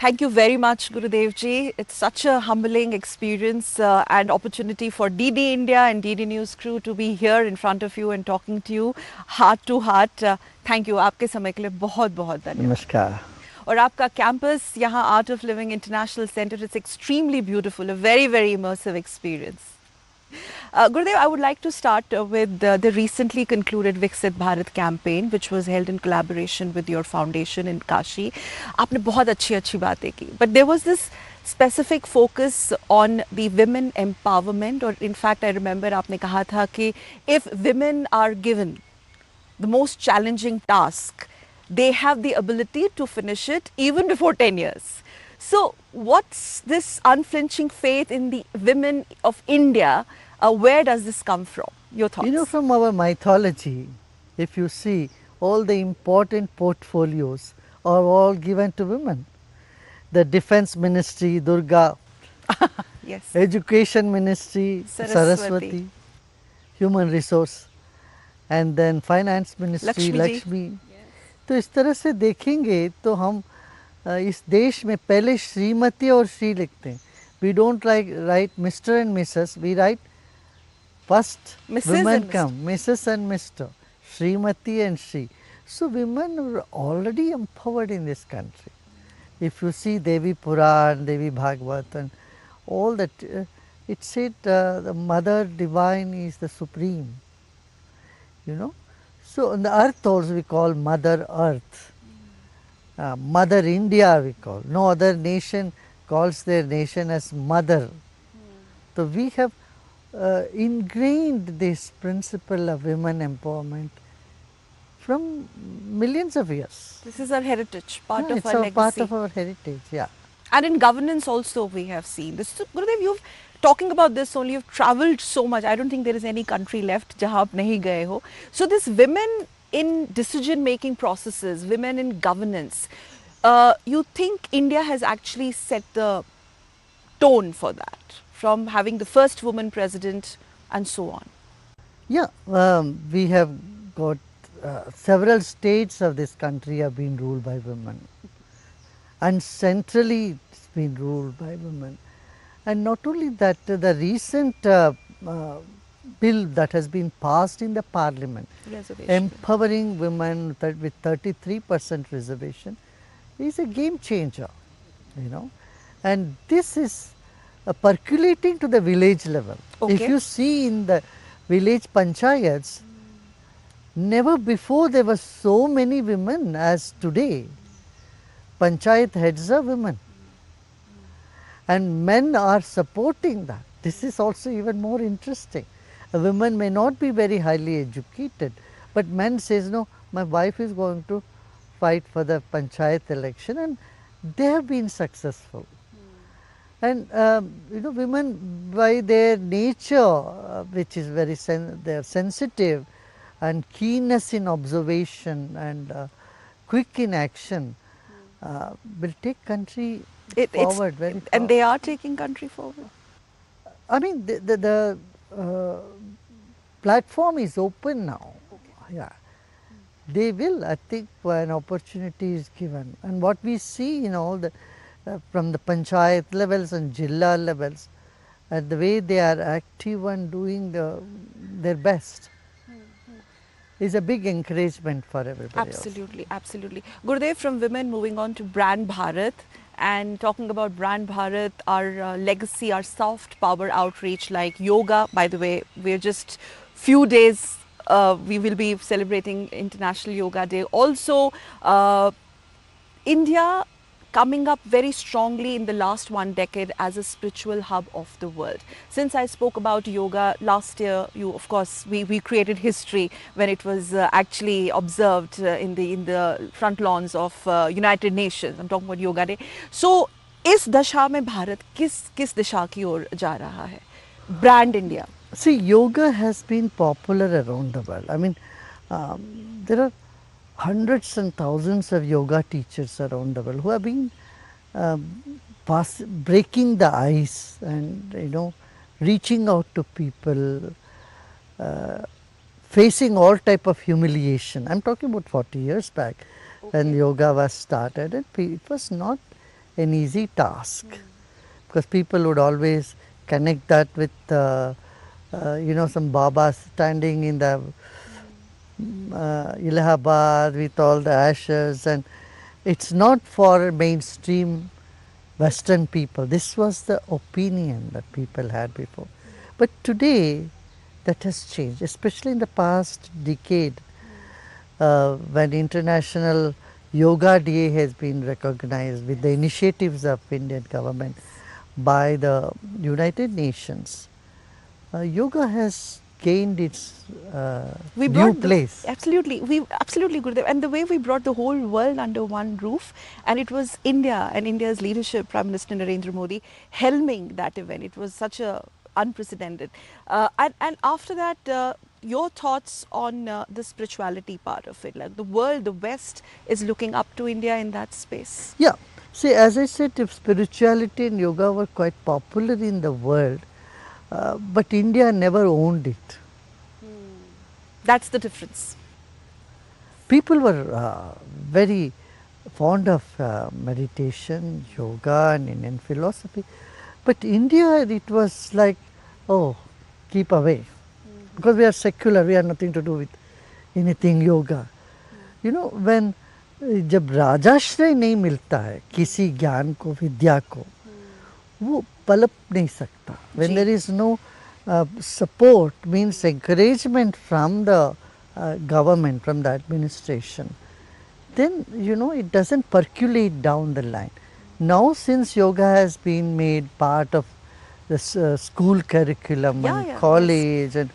Thank you very much, Gurudev ji. It's such a humbling experience and opportunity for DD India and DD News crew to be here in front of you and talking to you heart to heart. Thank you. आपके समय के लिए बहुत बहुत धन्यवाद. नमस्कार. और आपका कैंपस यहाँ art of living international centre is extremely beautiful, a very very immersive experience. Gurudev, I would like to start with the recently concluded Viksit Bharat campaign, which was held in collaboration with your foundation in Kashi. आपने बहुत अच्छी बातें की, but there was this specific focus on the women empowerment, or in fact I remember आपने कहा था कि if women are given the most challenging task, they have the ability to finish it even before 10 years. So what's this unflinching faith in the women of India? Where does this come from? Your thoughts? You know, from our mythology, if you see, all the important portfolios are all given to women. The Defense Ministry, Durga. Yes. Education Ministry, Saraswati. Human Resource, and then Finance Ministry, Lakshmi. तो इस तरह से देखेंगे तो हम इस देश में पहले श्रीमती और श्री लिखते हैं. We don't write Mr. and Mrs. We write first women come, Mrs. and Mr. Srimati and Shri. So women are already empowered in this country. If you see Devi Puran, Devi Bhagavad and all that, it said the Mother Divine is the Supreme, you know. So on the earth also we call Mother Earth. Mother India we call. No other nation calls their nation as mother. So we have ingrained this principle of women empowerment from millions of years. This is our heritage, part of our legacy. It's part of our heritage, yeah. And in governance also we have seen this. So, Gurudev, you've talking about this only, you've traveled so much. I don't think there is any country left jahan aap nahi gaye ho. So this women in decision making processes, women in governance, you think India has actually set the tone for that, from having the first woman president and so on? Yeah, we have got several states of this country have been ruled by women, and centrally it's been ruled by women. And not only that, the recent bill that has been passed in the parliament, empowering women with 33% reservation, is a game changer, you know. And this is percolating to the village level. Okay. If you see in the village panchayats, never before there were so many women as today. Panchayat heads are women. And men are supporting that. This is also even more interesting. A woman may not be very highly educated, but men says, no, my wife is going to fight for the panchayat election, and they have been successful. And you know, women by their nature, which is very they are sensitive and keenness in observation and quick in action, will take country forward very far. And they are taking country forward. I mean, the platform is open now. Okay. Yeah, they will. I think when opportunity is given, and what we see in all the from the panchayat levels and jilla levels, and the way they are active and doing their best, is a big encouragement for everybody. Absolutely, else. Absolutely. Gurudev, from women moving on to Brand Bharat, and talking about Brand Bharat, our legacy, our soft power outreach like yoga. By the way, we're just few days, we will be celebrating International Yoga Day. Also, India coming up very strongly in the last one decade as a spiritual hub of the world. Since I spoke about yoga last year, of course, we created history when it was actually observed in the front lawns of United Nations. I'm talking about Yoga Day. So, इस दशा में भारत किस दिशा की ओर जा रहा है? Brand India. See, yoga has been popular around the world. I mean, there are hundreds and thousands of yoga teachers around the world who have been breaking the ice and, you know, reaching out to people, facing all type of humiliation. I'm talking about 40 years back when yoga was started, and it was not an easy task, because people would always connect that with some Baba standing in the Allahabad with all the ashes, and it's not for mainstream Western people. This was the opinion that people had before. But today, that has changed, especially in the past decade, when International Yoga Day has been recognized with the initiatives of Indian government by the United Nations. Yoga has gained its due place. Absolutely, Gurudev. And the way we brought the whole world under one roof, and it was India and India's leadership, Prime Minister Narendra Modi, helming that event. It was such a unprecedented. And after that, your thoughts on the spirituality part of it, like the world, the West is looking up to India in that space. Yeah, see, as I said, if spirituality and yoga were quite popular in the world, but India never owned it. That's the difference. People were very fond of meditation, yoga, and Indian philosophy, but India, it was like, oh, keep away, because we are secular, we have nothing to do with anything yoga. You know, when जब राजाश्रय नहीं मिलता है किसी ज्ञान को, विद्या को, वो पलप नहीं सकता. When there is no support, means encouragement from the government, from the administration, then it doesn't percolate down the line. Now, since yoga has been made part of the school curriculum and college, and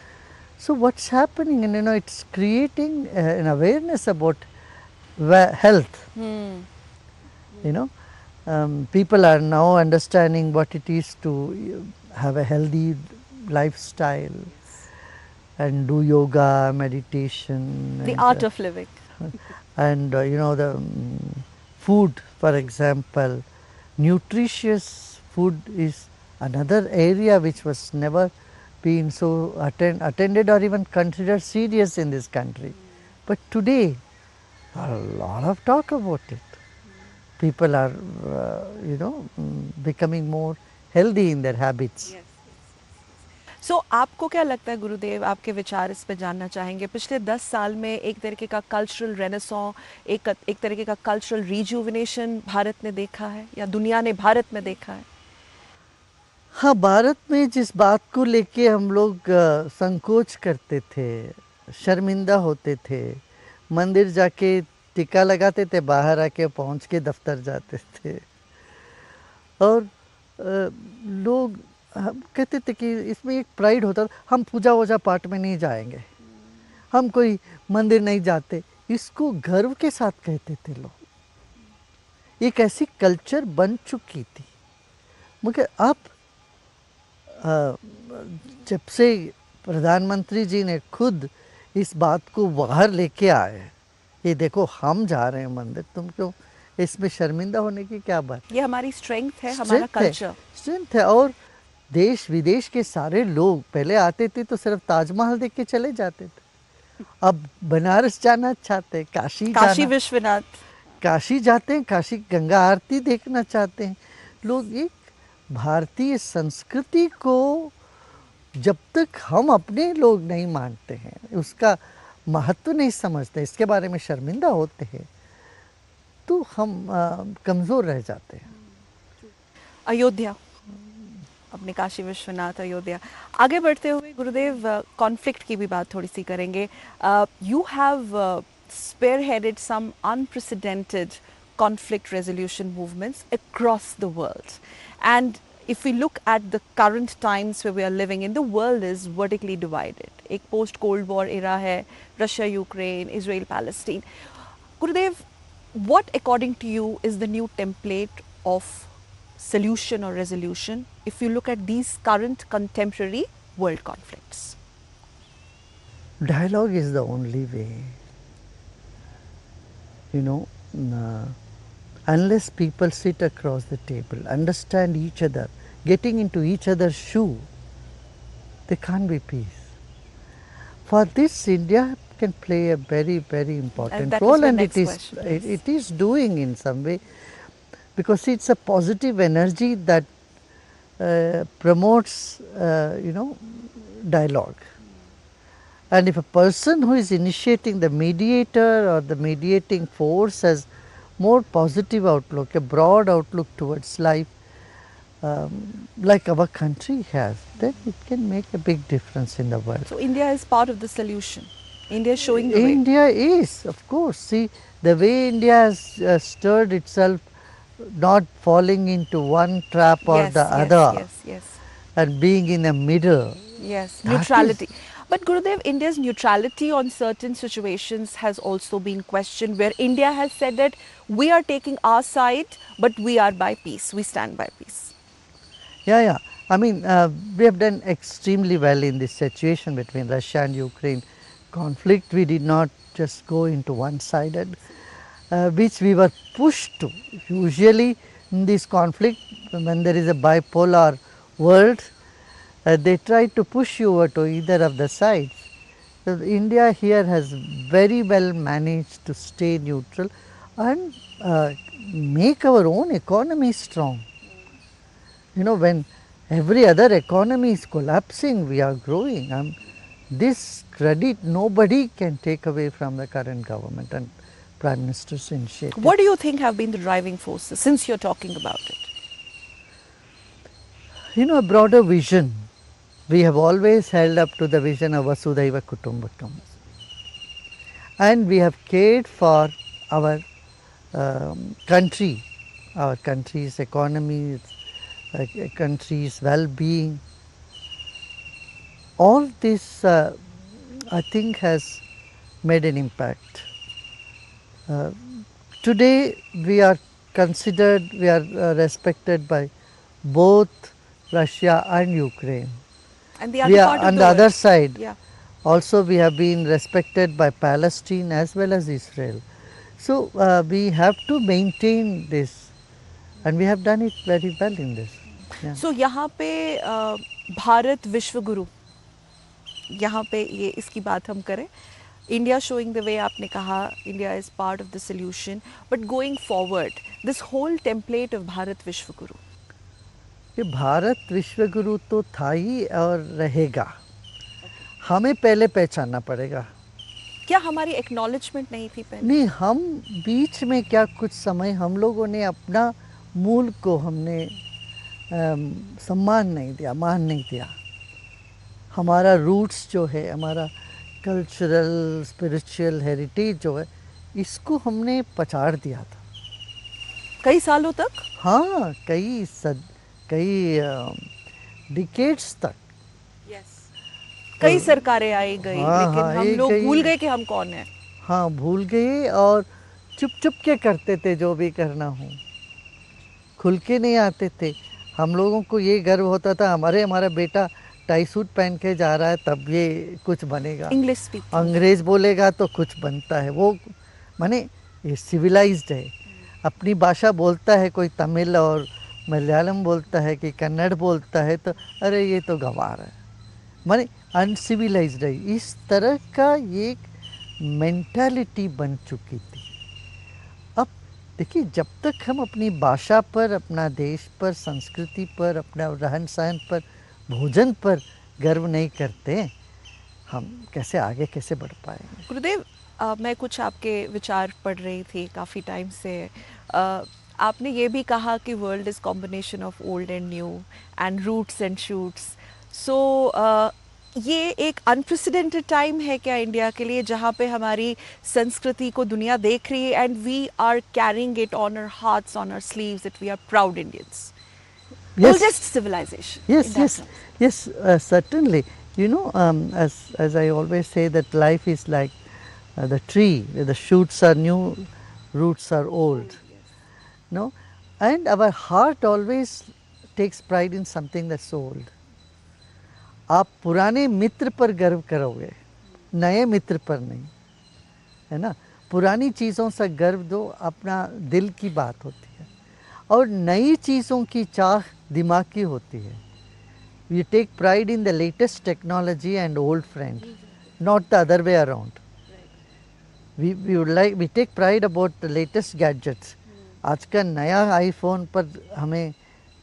so what's happening, and it's creating an awareness about health. People are now understanding what it is to have a healthy lifestyle and do yoga, meditation. The art of living. And the food, for example, nutritious food is another area which was never been so attended or even considered serious in this country. But today, a lot of talk about it. People are, becoming more healthy in their habits. So, आपको क्या लगता है गुरुदेव, आपके विचार इस पे जानना चाहेंगे. पिछले 10 साल में एक तरीके का कल्चरल रेनेसॉन्स, एक तरीके का कल्चरल रिजुविनेशन भारत ने देखा है या दुनिया ने भारत में देखा है? हाँ, भारत में जिस बात को लेके हम लोग संकोच करते थे, शर्मिंदा होते थे, मंदिर जाके टीका लगाते थे, बाहर आके पहुंच के दफ्तर जाते थे, और लोग कहते थे कि इसमें एक प्राइड होता था, हम पूजा वूजा पाठ में नहीं जाएंगे, हम कोई मंदिर नहीं जाते, इसको गर्व के साथ कहते थे लोग. एक ऐसी कल्चर बन चुकी थी. मगर अब जब से प्रधानमंत्री जी ने खुद इस बात को बाहर लेके आए, ये देखो हम जा रहे हैं मंदिर, तुम क्यों इसमें शर्मिंदा होने की क्या बात. ये हमारी स्ट्रेंथ है, हमारा कल्चर स्ट्रेंथ है. और देश विदेश के सारे लोग पहले आते थे तो सिर्फ ताजमहल देख के चले जाते थे, अब बनारस जाना चाहते हैं, काशी विश्वनाथ, काशी जाते हैं, काशी गंगा आरती देखना चाहते हैं लोग. एक भारतीय संस्कृति को जब तक हम अपने लोग नहीं मानते हैं, उसका महत्व नहीं समझते, इसके बारे में शर्मिंदा होते हैं, तो हम कमज़ोर रह जाते हैं. अयोध्या, अपने काशी विश्वनाथ, अयोध्या. आगे बढ़ते हुए गुरुदेव, कॉन्फ्लिक्ट की भी बात थोड़ी सी करेंगे. You have spearheaded some unprecedented conflict resolution movements across the world. And if we look at the current times where we are living in, the world is vertically divided. एक post Cold War era है, Russia, Ukraine, Israel, Palestine. Gurudev, what according to you is the new template of solution or resolution if you look at these current contemporary world conflicts? Dialogue is the only way. Unless people sit across the table, understand each other, getting into each other's shoe, there can't be peace. For this, India can play a very, very important role, and it is doing in some way. because it's a positive energy that promotes, dialogue. And if a person who is initiating, the mediator or the mediating force, has more positive outlook, a broad outlook towards life, like our country has, then it can make a big difference in the world. So India is part of the solution. India is showing the way. India is, of course. See, the way India has stirred itself, not falling into one trap or Yes, the yes, other, yes, yes. and being in the middle. Yes, That neutrality. But Gurudev, India's neutrality on certain situations has also been questioned, where India has said that we are taking our side, but we are by peace. We stand by peace. Yeah. I mean, we have done extremely well in this situation between Russia and Ukraine conflict. We did not just go into one-sided, which we were pushed to. Usually in this conflict, when there is a bipolar world, they try to push you over to either of the sides. So India here has very well managed to stay neutral and make our own economy strong. When every other economy is collapsing, we are growing. This credit nobody can take away from the current government and Prime Minister's initiative. What do you think have been the driving forces, since you're talking about it? A broader vision. We have always held up to the vision of Vasudhaiva Kutumbakam. And we have cared for our country, our country's economy, country's well-being. All this, I think, has made an impact. Today we are considered, we are respected by both Russia and Ukraine. And the other part of on the the other world. side, Yeah. also we have been respected by Palestine as well as Israel. So we have to maintain this, and we have done it very well in this. Yeah. So यहाँ पे भारत विश्व गुरु, यहाँ पे ये इसकी बात हम करें. India showing the way, आपने कहा, India is part of the solution. But going forward, this whole template of Bharat Vishwa Guru. कि भारत विश्व गुरु तो था ही और रहेगा. हमें पहले पहचानना पड़ेगा. क्या हमारी एक्नॉलेजमेंट नहीं थी पहले? नहीं, हम बीच में क्या कुछ समय हम लोगों ने अपना मूल को हमने सम्मान नहीं दिया, मान नहीं दिया. हमारा रूट्स जो है, हमारा कल्चरल स्पिरिचुअल हेरिटेज जो है, इसको हमने पछाड़ दिया था कई सालों तक. हाँ, कई डिकेड्स तक. कई सरकारें आई गई, लेकिन हम लोग भूल गए कि हम कौन हैं. हाँ, भूल गए और चुप के करते थे जो भी करना हो. खुल के नहीं आते थे. हम लोगों को ये गर्व होता था, हमारा बेटा टाई सूट पहन के जा रहा है, तब ये कुछ बनेगा. English speaking. अंग्रेज बोलेगा तो कुछ बनता है. वो माने ये सिविलाइज्ड है. अपनी भाषा बोलता है कोई, तमिल और मलयालम बोलता है कि कन्नड़ बोलता है, तो अरे ये तो गंवार है, माने अनसिविलाइज्ड है. इस तरह का एक मेंटालिटी बन चुकी थी. अब देखिए, जब तक हम अपनी भाषा पर, अपना देश पर, संस्कृति पर, अपना रहन सहन पर, भोजन पर गर्व नहीं करते, हम कैसे कैसे बढ़ पाएंगे. गुरुदेव, मैं कुछ आपके विचार पढ़ रही थी काफ़ी टाइम से. आपने ये भी कहा कि world is combination of old and new and roots and shoots. So ये एक अनप्रेसिडेंटेड टाइम है क्या इंडिया के लिए, जहाँ पे हमारी संस्कृति को दुनिया देख रही है, and we are carrying it on our hearts, on our sleeves, that we are proud Indians. Oldest civilization. Yes, certainly. As I always say, that life is like the tree. The shoots are new, roots are old. No, and our heart always takes pride in something that's old. आप पुराने मित्र पर गर्व करोगे, नए मित्र पर नहीं, है ना. पुरानी चीज़ों से गर्व दो, अपना दिल की बात होती है. और नई चीज़ों की चाह दिमाग की होती है. We take pride in the latest technology and old friend, not the other way around. We take pride about the latest gadgets, आज का नया आईफोन पर हमें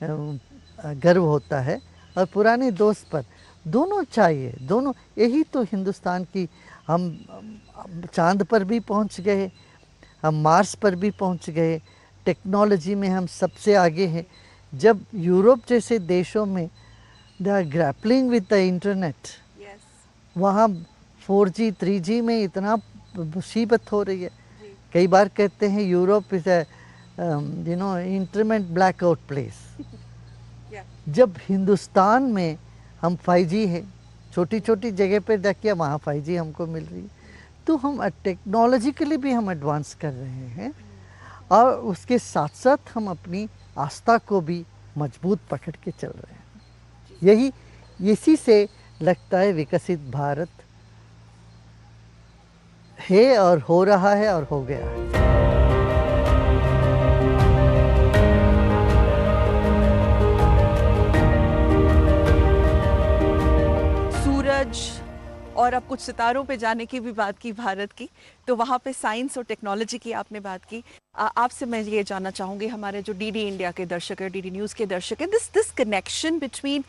गर्व होता है और पुराने दोस्त पर, दोनों चाहिए, दोनों। यही तो हिंदुस्तान की, हम चांद पर भी पहुंच गए, हम मार्स पर भी पहुंच गए, टेक्नोलॉजी में हम सबसे आगे हैं। जब यूरोप जैसे देशों में they are grappling with the internet, वहाँ 4G 3G में इतना मुसीबत हो रही है। कई बार कहते हैं Europe is a internet blackout place. जब हिंदुस्तान में हम 5G है, छोटी छोटी जगह पर देखिए वहाँ 5G हमको मिल रही है, तो हम टेक्नोलॉजिकली भी हम एडवांस कर रहे हैं और उसके साथ साथ हम अपनी आस्था को भी मजबूत पकड़ के चल रहे हैं। यही इसी से लगता है विकसित भारत है और हो रहा है और हो गया है। सूरज और अब कुछ सितारों पे जाने की भी बात की भारत की, तो वहाँ पे साइंस और टेक्नोलॉजी की आपने बात की। आपसे मैं ये जानना चाहूँगी, हमारे जो डीडी इंडिया के दर्शक है, डीडी न्यूज़ के दर्शक है, this connection between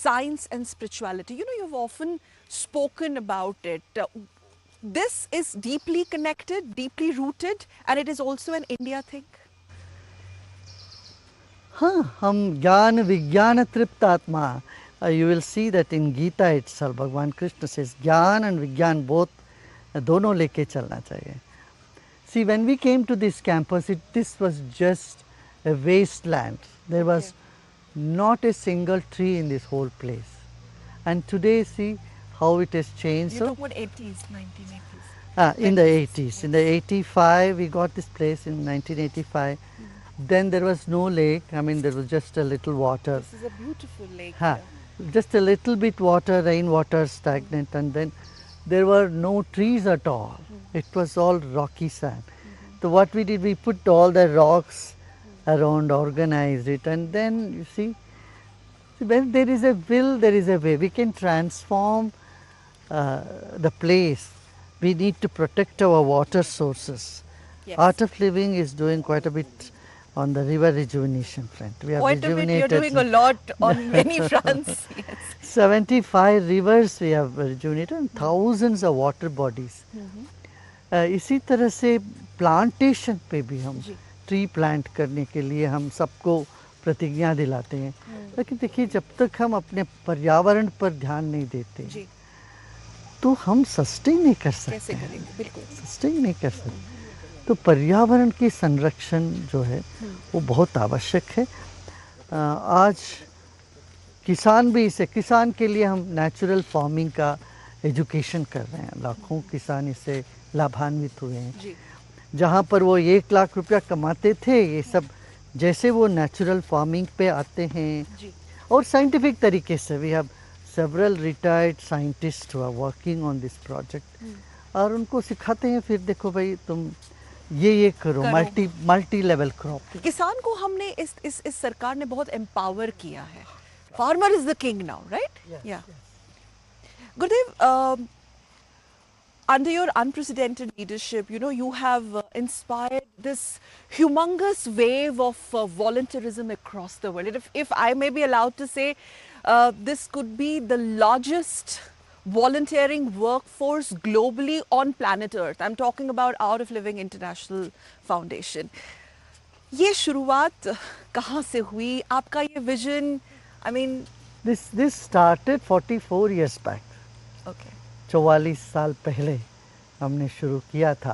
science and spirituality, you know you have often spoken about it, this is deeply connected, deeply rooted, and it is also an India thing. हाँ, हम ज्ञान विज्ञान तृप्त आत्मा, you will see that in Gita itself, भगवान Krishna says ज्ञान and विज्ञान both, दोनों लेके चलना चाहिए। See, when we came to this campus, this was just a wasteland. There was not a single tree in this whole place. And today, see how it has changed. You're talking about 80s, 1980s. In the 80s. In the 85, we got this place in 1985. Then there was no lake. I mean, there was just a little water. This is a beautiful lake. Just a little bit water, rainwater, stagnant, and then there were no trees at all. It was all rocky sand. So what we did, we put all the rocks around, organized it, and then you see, when there is a will, there is a way. We can transform the place. We need to protect our water sources. Yes. Art of Living is doing quite a bit on the river rejuvenation front. We have Quite a bit, rejuvenated. you're doing a lot on many fronts. Yes. 75 rivers we have rejuvenated and thousands of water bodies. इसी तरह से plantation पे भी हम tree plant करने के लिए हम सबको प्रतिज्ञा दिलाते हैं। लेकिन देखिए, जब तक हम अपने पर्यावरण पर ध्यान नहीं देते तो हम सस्टेन नहीं कर सकते। कैसे करेंगे? बिल्कुल सस्टेन नहीं कर सकते। तो पर्यावरण की संरक्षण जो है वो बहुत आवश्यक है। आज किसान भी इसे, किसान के लिए हम नेचुरल फार्मिंग का एजुकेशन कर रहे हैं। लाखों किसान इससे लाभान्वित हुए हैं। जहाँ पर वो 1 लाख रुपया कमाते थे, ये सब जैसे वो नेचुरल फार्मिंग पे आते हैं और साइंटिफिक तरीके से। We have several retired scientist who are working on this project और उनको सिखाते हैं, फिर देखो भाई तुम ये करो, मल्टी लेवल क्रॉप। किसान को हमने इस सरकार ने बहुत एम्पावर किया है। Farmer is the king now, right? या गुरुदेव, under your unprecedented leadership, you know, you have inspired this humongous wave of volunteerism across the world. If I may be allowed to say, this could be the largest volunteering workforce globally on planet Earth. I'm talking about Art of Living International Foundation. ये शुरुआत कहाँ से हुई? आपका ये vision, I mean, this started 44 years back. Okay. 44 साल पहले हमने शुरू किया था।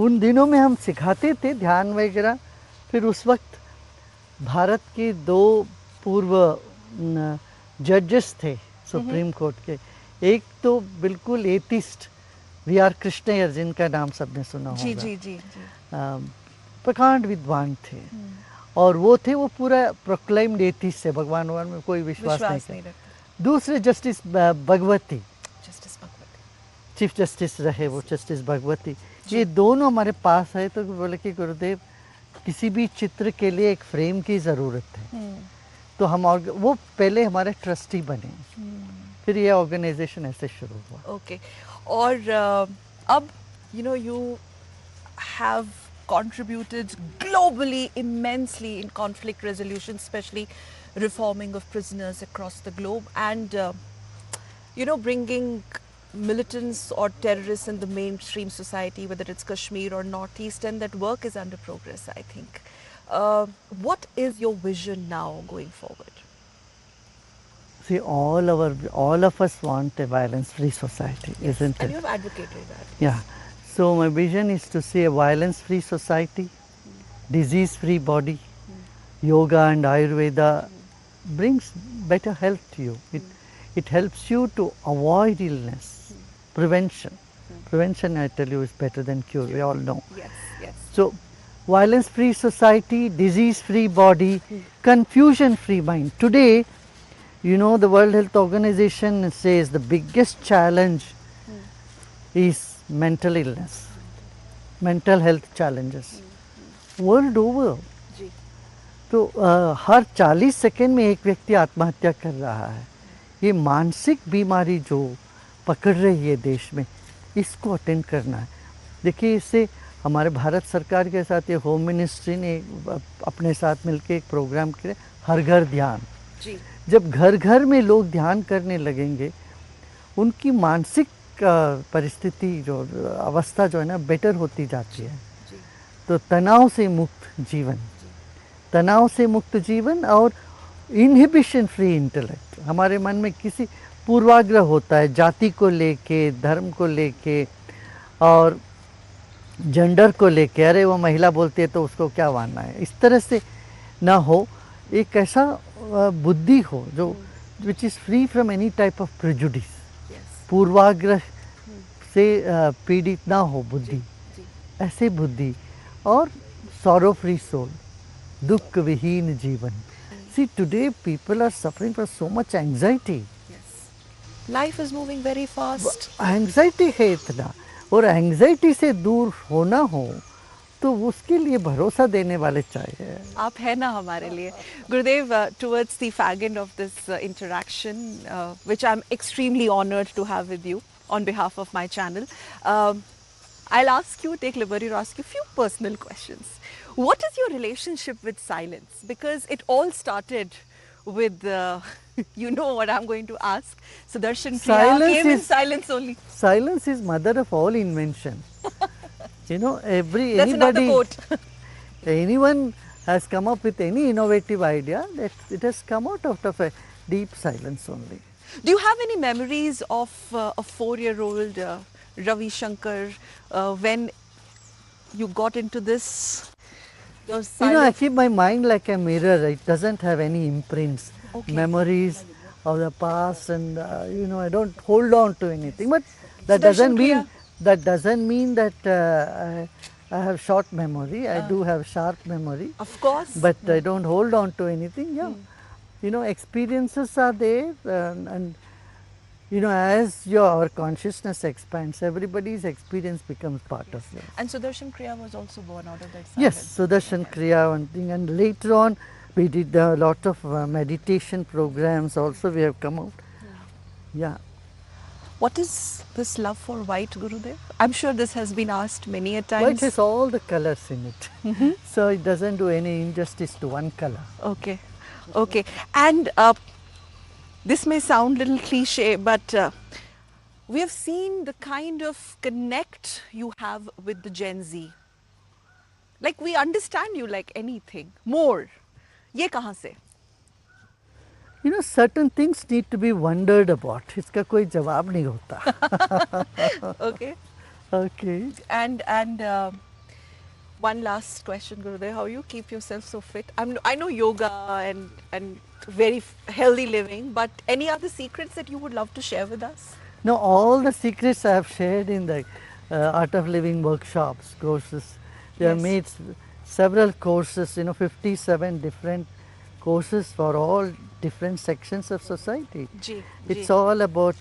उन दिनों में हम सिखाते थे ध्यान वगैरह। फिर उस वक्त भारत के 2 पूर्व जजेस थे सुप्रीम कोर्ट के। एक तो बिल्कुल एथिस्ट VR कृष्णय्यर, जिनका नाम सबने सुना होगा। जी। प्रकांड विद्वान थे और वो पूरा प्रोक्लेम्ड एथिस्ट है, भगवान में कोई विश्वास नहीं करते। दूसरे जस्टिस भगवती, चीफ जस्टिस रहे वो, जस्टिस भगवती। ये दोनों हमारे पास है तो बोले कि गुरुदेव, किसी भी चित्र के लिए एक फ्रेम की ज़रूरत है। तो हम वो पहले हमारे ट्रस्टी बने, फिर ये ऑर्गेनाइजेशन ऐसे शुरू हुआ। ओके। और अब you know you have contributed globally immensely in conflict resolution, especially reforming of prisoners across the globe, and bringing militants or terrorists in the mainstream society, whether it's Kashmir or Northeast, and that work is under progress, I think. What is your vision now going forward? See, all of us want a violence-free society, Yes, isn't and it? you have advocated that. Yeah. So my vision is to see a violence-free society, disease-free body. Yoga and Ayurveda brings better health to you. It helps you to avoid illness. Prevention. Prevention, I tell you, is better than cure. We all know. Yes, yes. So, violence-free society, disease-free body, confusion-free mind. Today, the World Health Organization says the biggest challenge is mental illness, mental health challenges. World over. जी. तो हर 40 second में एक व्यक्ति आत्महत्या कर रहा है. ये मानसिक बीमारी जो पकड़ रही है देश में, इसको अटेंड करना है. देखिए, इससे हमारे भारत सरकार के साथ ये होम मिनिस्ट्री ने अपने साथ मिलकर एक प्रोग्राम किया, हर घर ध्यान. जी. जब घर घर में लोग ध्यान करने लगेंगे, उनकी मानसिक परिस्थिति जो अवस्था जो है ना बेटर होती जाती है. तो तनाव से मुक्त जीवन, तनाव से मुक्त जीवन और इनहिबिशन फ्री इंटेलेक्ट. हमारे मन में किसी पूर्वाग्रह होता है जाति को लेके, धर्म को लेके और जेंडर को लेके, अरे वो महिला बोलती है तो उसको क्या मानना है, इस तरह से ना हो. एक ऐसा बुद्धि हो जो which is free from any type of prejudice, पूर्वाग्रह से पीड़ित ना हो बुद्धि, ऐसे बुद्धि. और सॉरो फ्री सोल, दुख विहीन जीवन. See, today people are suffering from so much anxiety. Life is moving very fast. Anxiety है इतना, और anxiety से दूर होना हो तो उसके लिए भरोसा देने वाले चाहिए. आप है ना हमारे लिए. Gurudev, towards the fag end of this interaction, which I'm extremely honored to have with you on behalf of my channel, I'll ask you, take liberty to ask you a few personal questions. What is your relationship with silence? Because it all started with, you know what I'm going to ask. Sudarshan Kriya came in silence only. Silence is mother of all invention. That's anybody, another quote. anyone has come up with any innovative idea, that it has come out of a deep silence only. Do you have any memories of a 4-year-old Ravi Shankar when you got into this? I keep my mind like a mirror. It doesn't have any imprints, memories of the past, and I don't hold on to anything. But that doesn't mean that I have short memory. I do have sharp memory. Of course. But I don't hold on to anything. Yeah, experiences are there, and as our consciousness expands, everybody's experience becomes part of it. And Sudarshan Kriya was also born out of that silence. Yes, Sudarshan Kriya, one thing, and later on we did a lot of meditation programs also we have come out. Yeah. What is this love for white, Gurudev? I'm sure this has been asked many a times. White has all the colors in it. So it doesn't do any injustice to one color. Okay. Okay. And this may sound a little cliche, but we have seen the kind of connect you have with the Gen Z. Like, we understand you like anything. More. Ye kahan se? Certain things need to be wondered about. Iska koi jawab nahi hota. Okay. Okay. And one last question, Gurudev. How you keep yourself so fit? I know yoga and very healthy living, but any other secrets that you would love to share with us? No, all the secrets I have shared in the Art of Living workshops, courses. They have made several courses, 57 different courses for all different sections of society. It's all about,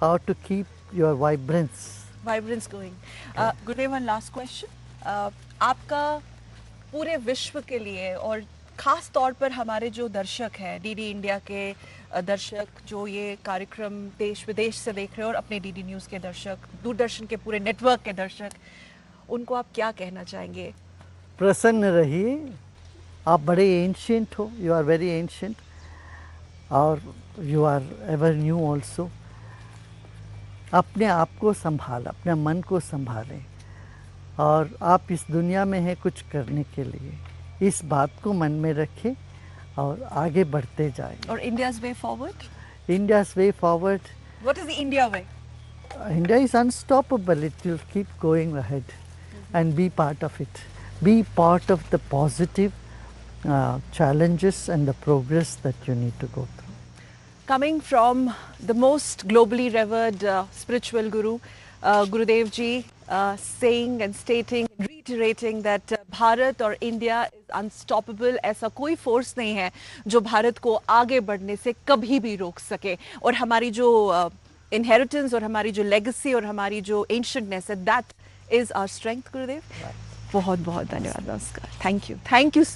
how to keep your vibrance going. Gurudev, one last question. आपका पूरे विश्व के लिए और ख़ास तौर पर हमारे जो दर्शक हैं, डीडी इंडिया के दर्शक जो ये कार्यक्रम देश विदेश से देख रहे हैं, और अपने डीडी न्यूज़ के दर्शक, दूरदर्शन के पूरे नेटवर्क के दर्शक, उनको आप क्या कहना चाहेंगे? प्रसन्न रहिए, आप बड़े एंशियंट हो, यू आर वेरी एंशियंट और you are ever new also. अपने आप को संभाल, अपने मन को संभालें और आप इस दुनिया में हैं कुछ करने के लिए, इस बात को मन में रखें और आगे बढ़ते जाएं। और India's way forward? India's way forward, What is the India way? India is unstoppable. It will keep going ahead and be part of it. Be part of the positive challenges and the progress that you need to go through. Coming from the most globally revered spiritual guru, Gurudev ji, saying and stating, reiterating that Bharat और India is unstoppable, ऐसा कोई force नहीं है जो भारत को आगे बढ़ने से कभी भी रोक सके। और हमारी जो इनहेरिटेंस और हमारी जो लेगेसी और हमारी जो एंशिएंटनेस है, दैट इज आवर स्ट्रेंथ। गुरुदेव, बहुत बहुत धन्यवाद, नमस्कार, थैंक यू